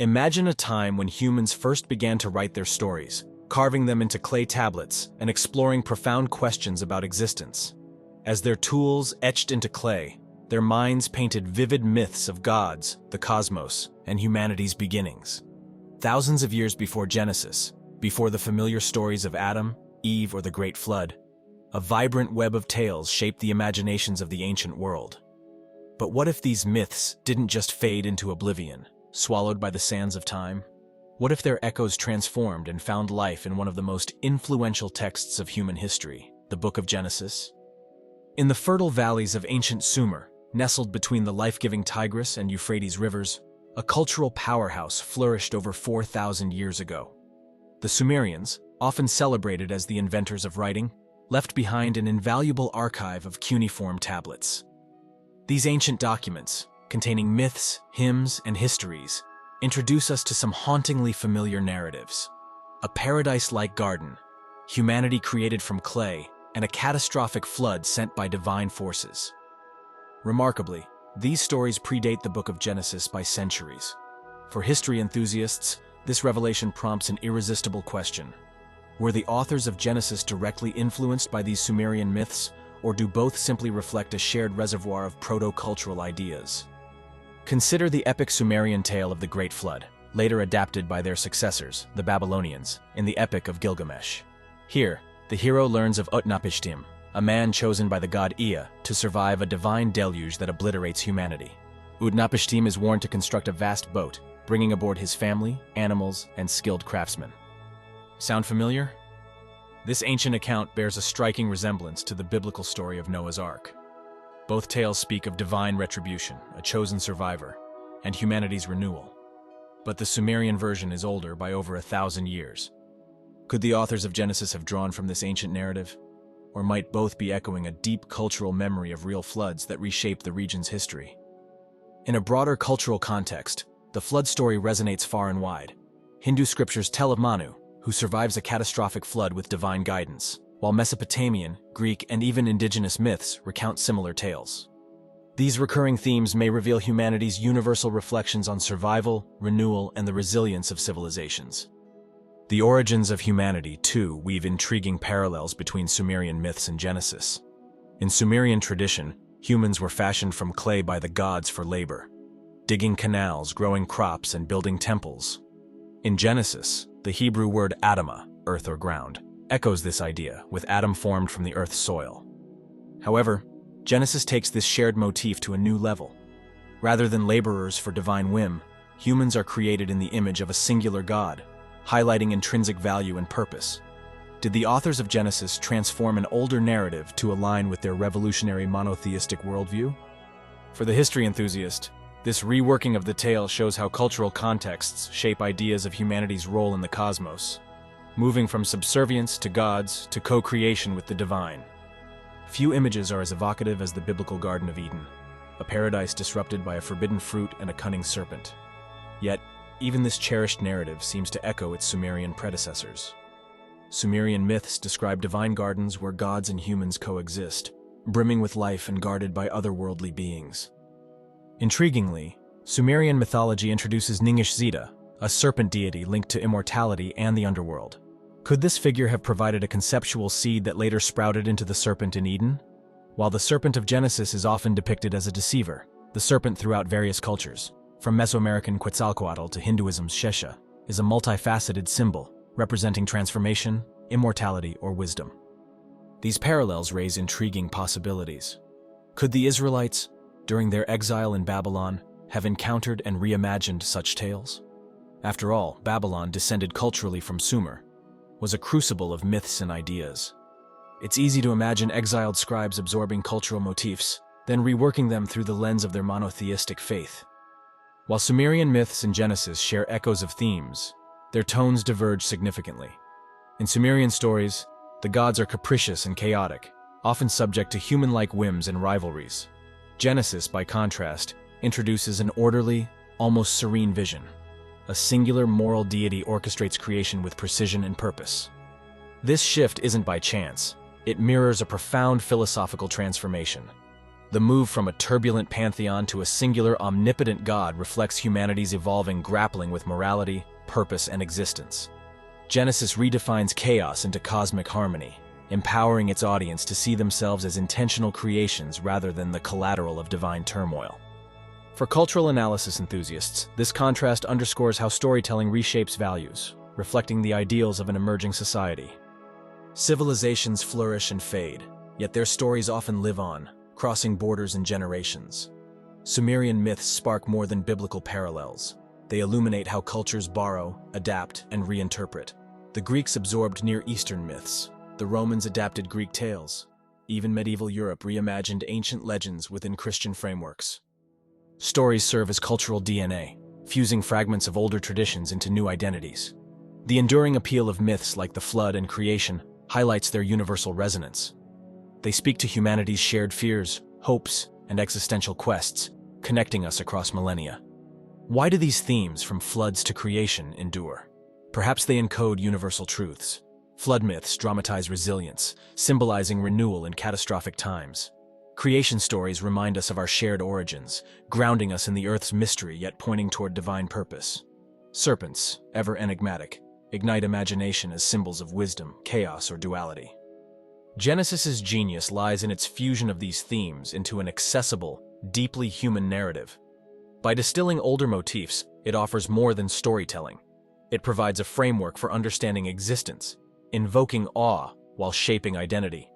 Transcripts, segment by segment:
Imagine a time when humans first began to write their stories, carving them into clay tablets and exploring profound questions about existence. As their tools etched into clay, their minds painted vivid myths of gods, the cosmos, and humanity's beginnings. Thousands of years before Genesis, before the familiar stories of Adam, Eve, or the Great Flood, a vibrant web of tales shaped the imaginations of the ancient world. But what if these myths didn't just fade into oblivion, swallowed by the sands of time? What if their echoes transformed and found life in one of the most influential texts of human history, the Book of Genesis? In the fertile valleys of ancient Sumer, nestled between the life-giving Tigris and Euphrates rivers, a cultural powerhouse flourished over 4,000 years ago. The Sumerians, often celebrated as the inventors of writing, left behind an invaluable archive of cuneiform tablets. These ancient documents, containing myths, hymns, and histories, introduce us to some hauntingly familiar narratives. A paradise-like garden, humanity created from clay, and a catastrophic flood sent by divine forces. Remarkably, these stories predate the Book of Genesis by centuries. For history enthusiasts, this revelation prompts an irresistible question. Were the authors of Genesis directly influenced by these Sumerian myths, or do both simply reflect a shared reservoir of proto-cultural ideas? Consider the epic Sumerian tale of the Great Flood, later adapted by their successors, the Babylonians, in the Epic of Gilgamesh. Here, the hero learns of Utnapishtim, a man chosen by the god Ea to survive a divine deluge that obliterates humanity. Utnapishtim is warned to construct a vast boat, bringing aboard his family, animals, and skilled craftsmen. Sound familiar? This ancient account bears a striking resemblance to the biblical story of Noah's Ark. Both tales speak of divine retribution, a chosen survivor, and humanity's renewal. But the Sumerian version is older by over 1,000 years. Could the authors of Genesis have drawn from this ancient narrative? Or might both be echoing a deep cultural memory of real floods that reshaped the region's history? In a broader cultural context, the flood story resonates far and wide. Hindu scriptures tell of Manu, who survives a catastrophic flood with divine guidance, while Mesopotamian, Greek, and even indigenous myths recount similar tales. These recurring themes may reveal humanity's universal reflections on survival, renewal, and the resilience of civilizations. The origins of humanity, too, weave intriguing parallels between Sumerian myths and Genesis. In Sumerian tradition, humans were fashioned from clay by the gods for labor, digging canals, growing crops, and building temples. In Genesis, the Hebrew word Adamah, earth or ground, echoes this idea, with Adam formed from the earth's soil. However, Genesis takes this shared motif to a new level. Rather than laborers for divine whim, humans are created in the image of a singular God, highlighting intrinsic value and purpose. Did the authors of Genesis transform an older narrative to align with their revolutionary monotheistic worldview? For the history enthusiast, this reworking of the tale shows how cultural contexts shape ideas of humanity's role in the cosmos, moving from subservience to gods to co-creation with the divine. Few images are as evocative as the biblical Garden of Eden, a paradise disrupted by a forbidden fruit and a cunning serpent. Yet, even this cherished narrative seems to echo its Sumerian predecessors. Sumerian myths describe divine gardens where gods and humans coexist, brimming with life and guarded by otherworldly beings. Intriguingly, Sumerian mythology introduces Ningish-Zida, a serpent deity linked to immortality and the underworld. Could this figure have provided a conceptual seed that later sprouted into the serpent in Eden? While the serpent of Genesis is often depicted as a deceiver, the serpent throughout various cultures, from Mesoamerican Quetzalcoatl to Hinduism's Shesha, is a multifaceted symbol representing transformation, immortality, or wisdom. These parallels raise intriguing possibilities. Could the Israelites, during their exile in Babylon, have encountered and reimagined such tales? After all, Babylon, descended culturally from Sumer, was a crucible of myths and ideas. It's easy to imagine exiled scribes absorbing cultural motifs, then reworking them through the lens of their monotheistic faith. While Sumerian myths and Genesis share echoes of themes, their tones diverge significantly. In Sumerian stories, the gods are capricious and chaotic, often subject to human-like whims and rivalries. Genesis, by contrast, introduces an orderly, almost serene vision. A singular moral deity orchestrates creation with precision and purpose. This shift isn't by chance. It mirrors a profound philosophical transformation. The move from a turbulent pantheon to a singular, omnipotent God reflects humanity's evolving grappling with morality, purpose, and existence. Genesis redefines chaos into cosmic harmony, empowering its audience to see themselves as intentional creations rather than the collateral of divine turmoil. For cultural analysis enthusiasts, this contrast underscores how storytelling reshapes values, reflecting the ideals of an emerging society. Civilizations flourish and fade, yet their stories often live on, crossing borders and generations. Sumerian myths spark more than biblical parallels. They illuminate how cultures borrow, adapt, and reinterpret. The Greeks absorbed Near Eastern myths. The Romans adapted Greek tales. Even medieval Europe reimagined ancient legends within Christian frameworks. Stories serve as cultural DNA, fusing fragments of older traditions into new identities. The enduring appeal of myths like the flood and creation highlights their universal resonance. They speak to humanity's shared fears, hopes, and existential quests, connecting us across millennia. Why do these themes, from floods to creation, endure? Perhaps they encode universal truths. Flood myths dramatize resilience, symbolizing renewal in catastrophic times. Creation stories remind us of our shared origins, grounding us in the Earth's mystery yet pointing toward divine purpose. Serpents, ever enigmatic, ignite imagination as symbols of wisdom, chaos, or duality. Genesis's genius lies in its fusion of these themes into an accessible, deeply human narrative. By distilling older motifs, it offers more than storytelling. It provides a framework for understanding existence, invoking awe while shaping identity.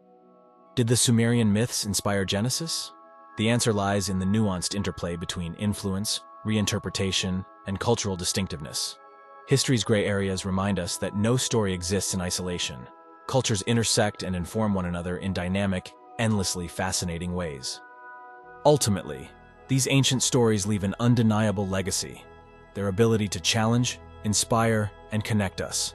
Did the Sumerian myths inspire Genesis? The answer lies in the nuanced interplay between influence, reinterpretation, and cultural distinctiveness. History's gray areas remind us that no story exists in isolation. Cultures intersect and inform one another in dynamic, endlessly fascinating ways. Ultimately, these ancient stories leave an undeniable legacy: their ability to challenge, inspire, and connect us.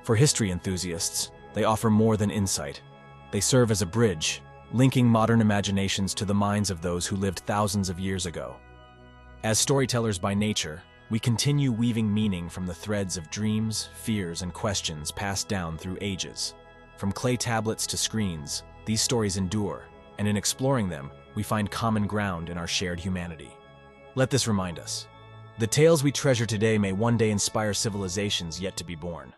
For history enthusiasts, they offer more than insight. They serve as a bridge, linking modern imaginations to the minds of those who lived thousands of years ago. As storytellers by nature, we continue weaving meaning from the threads of dreams, fears, and questions passed down through ages. From clay tablets to screens, these stories endure, and in exploring them, we find common ground in our shared humanity. Let this remind us: the tales we treasure today may one day inspire civilizations yet to be born.